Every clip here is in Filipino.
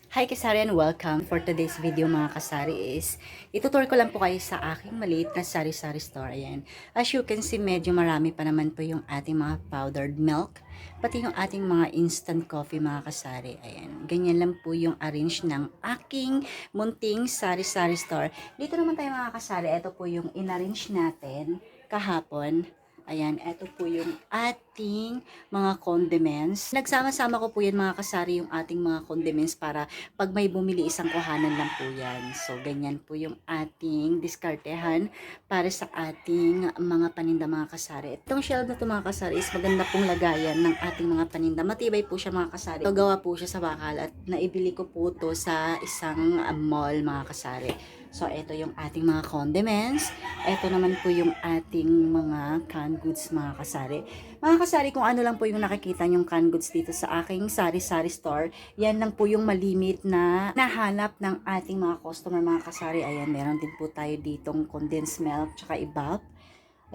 Hi kasari and welcome. For today's video mga kasari is itutur ko lang po kayo sa aking maliit na sari-sari store. Ayan. As you can see, medyo marami pa naman po yung ating mga powdered milk, pati yung ating mga instant coffee mga kasari. Ayan. Ganyan lang po yung arrange ng aking munting sari-sari store. Dito naman tayo mga kasari. Ito po yung inarrange natin kahapon. Ayan, ito po yung ating mga condiments. Nagsama-sama ko po yan mga kasari yung ating mga condiments para pag may bumili isang kuhanan lang po yan. So, ganyan po yung ating diskartehan para sa ating mga paninda mga kasari. Itong shelf na ito mga kasari is maganda pong lagayan ng ating mga paninda. Matibay po siya mga kasari. So, gawa po siya sa bakal at naibili ko po to sa isang mall mga kasari. So, ito yung ating mga condiments. Ito naman po yung ating mga canned goods mga kasari. Mga kasari, kung ano lang po yung nakikita yung canned goods dito sa aking sari-sari store, yan lang po yung malimit na nahanap ng ating mga customer mga kasari. Ayan, meron din po tayo ditong condensed milk tsaka ibap.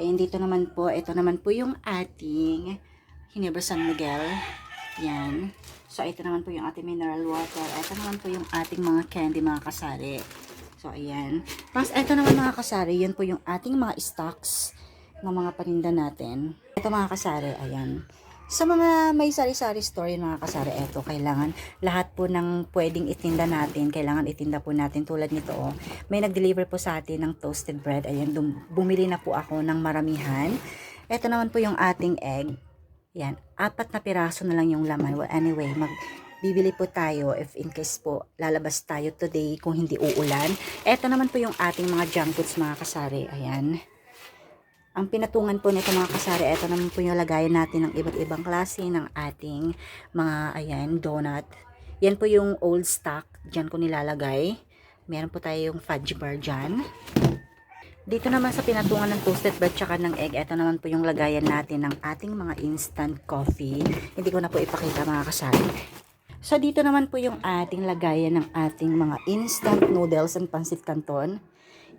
Ayan, dito naman po, ito naman po yung ating Ginebra San Miguel. Yan. So, ito naman po yung ating mineral water. Ito naman po yung ating mga candy mga kasari. So, ayan. Tapos, ito naman mga kasari, yan po yung ating mga stocks ng mga paninda natin. Ito mga kasari, ayan. Sa mga may sari-sari store yun mga kasari, ito, kailangan lahat po ng pwedeng itinda natin, kailangan itinda po natin tulad nito, oh. May nag-deliver po sa atin ng toasted bread. Ayan, bumili na po ako ng maramihan. Ito naman po yung ating egg. Yan, 4 na piraso na lang yung laman. Well, anyway, bibili po tayo if in case po lalabas tayo today kung hindi uulan. Ito naman po yung ating mga junk foods mga kasari. Ayan. Ang pinatungan po nito mga kasari, ito naman po yung lagayan natin ng iba't ibang klase ng ating mga, ayan, donut. Yan po yung old stock. Diyan ko nilalagay. Meron po tayong fudge bar dyan. Dito naman sa pinatungan ng toasted bread tsaka ng egg, ito naman po yung lagayan natin ng ating mga instant coffee. Hindi ko na po ipakita mga kasari. So, dito naman po yung ating lagayan ng ating mga instant noodles and pancit canton.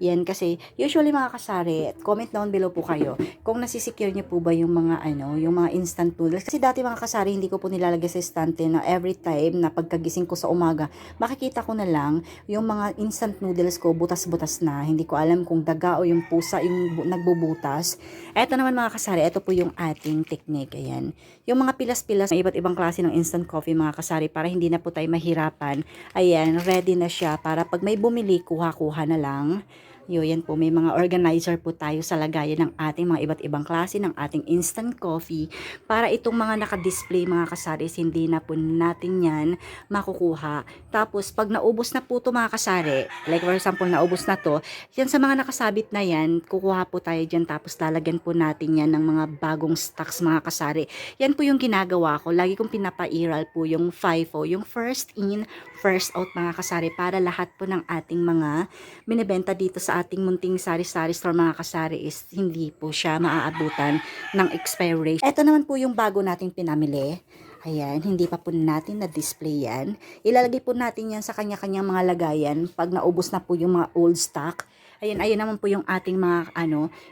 Yan kasi, usually mga kasari, comment down below po kayo kung nasisecure niyo po ba yung mga yung mga instant noodles. Kasi dati mga kasari, hindi ko po nilalagay sa estante na every time na pagkagising ko sa umaga, makikita ko na lang yung mga instant noodles ko, butas-butas na. Hindi ko alam kung daga o yung pusa yung nagbubutas. Eto naman mga kasari, ito po yung ating technique. Ayan. Yung mga pilas-pilas, may iba't ibang klase ng instant coffee mga kasari para hindi na po tayo mahirapan. Ayan, ready na siya para pag may bumili, kuha-kuha na lang. Yan po, may mga organizer po tayo sa lagayan ng ating mga iba't ibang klase ng ating instant coffee para itong mga naka-display mga kasaris, hindi na po natin yan makukuha. Tapos, pag naubos na po ito mga kasari, like for example, naubos na to, yan sa mga nakasabit na yan, kukuha po tayo dyan tapos lalagyan po natin yan ng mga bagong stocks mga kasari. Yan po yung ginagawa ko. Lagi kong pinapairal po yung FIFO, yung first in, first out mga kasari para lahat po ng ating mga binibenta dito sa ating munting sari-sari store mga kasari is hindi po siya maaabutan ng expiration. Ito naman po yung bago nating pinamili. Ayan, hindi pa po natin na-display yan. Ilalagay po natin yan sa kanya-kanyang mga lagayan pag naubos na po yung mga old stock. Ayan, ayan naman po yung ating mga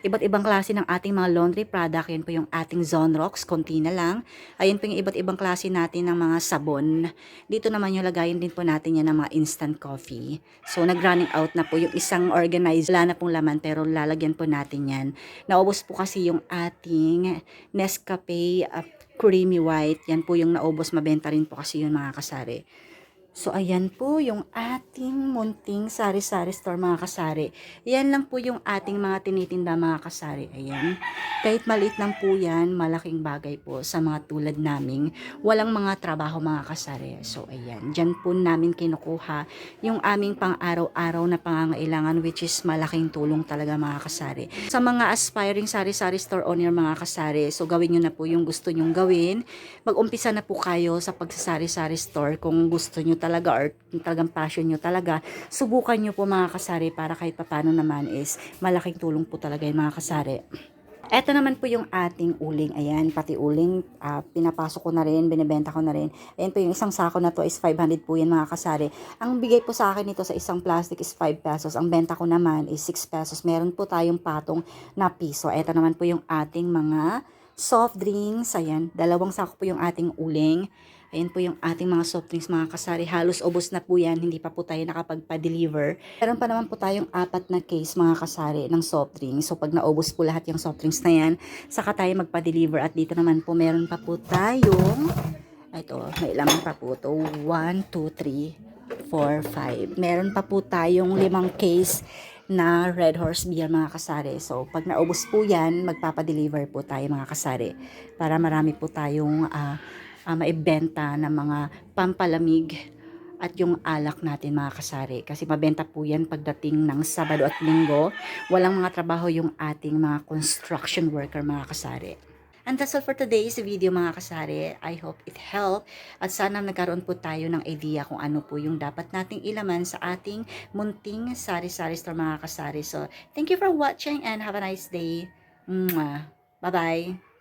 iba't ibang klase ng ating mga laundry product. Ayan po yung ating Zonrox, konti na lang. Ayan po yung iba't ibang klase natin ng mga sabon. Dito naman yung lagayin din po natin yan ng mga instant coffee. So, nag-running out na po yung isang organizer. Wala na pong laman pero lalagyan po natin yan. Naubos po kasi yung ating Nescafe Creamy White. Yan po yung naubos. Mabenta rin po kasi yun mga kasari. So, ayan po yung ating munting sari-sari store mga kasari. Yan lang po yung ating mga tinitinda mga kasari. Ayan. Kahit maliit lang po yan, malaking bagay po sa mga tulad naming walang mga trabaho mga kasari. So, ayan. Diyan po namin kinukuha yung aming pang-araw-araw na pangangailangan which is malaking tulong talaga mga kasari. Sa mga aspiring sari-sari store owner mga kasari, so gawin nyo na po yung gusto nyong gawin. Mag-umpisa na po kayo sa pagsasari-sari store kung gusto nyo talaga or talagang passion nyo talaga. Subukan nyo po mga kasari para kahit papano naman is malaking tulong po talaga yung mga kasari. Ito naman po yung ating uling. Ayan, pati uling, pinapasok ko na rin, binibenta ko na rin. Ayan po yung isang sako na to is 500 po yan mga kasari. Ang bigay po sa akin nito sa isang plastic is 5 pesos. Ang benta ko naman is 6 pesos. Meron po tayong patong na piso. Ito naman po yung ating mga soft drinks. Ayan, 2 sako po yung ating uling. Ayan po yung ating mga soft drinks mga kasari. Halos ubos na po yan. Hindi pa po tayo nakapagpa-deliver. Meron pa naman po tayong 4 na case mga kasari ng soft drinks. So pag naubos po lahat yung soft drinks na yan, saka tayo magpa-deliver. At dito naman po meron pa po tayong, ito, may laman pa po ito. 1, 2, 3, 4, 5. Meron pa po tayong 5 case na Red Horse Beer mga kasari. So, pag naubos po yan, magpapadeliver po tayo mga kasari. Para marami po tayong maibenta na mga pampalamig at yung alak natin mga kasari. Kasi mabenta po yan pagdating ng Sabado at Linggo. Walang mga trabaho yung ating mga construction worker mga kasari. And that's all for today's video mga kasari. I hope it helped at sana nagkaroon po tayo ng idea kung ano po yung dapat nating ilaman sa ating munting sari-sari store mga kasari. So, thank you for watching and have a nice day. Mwah. Bye-bye.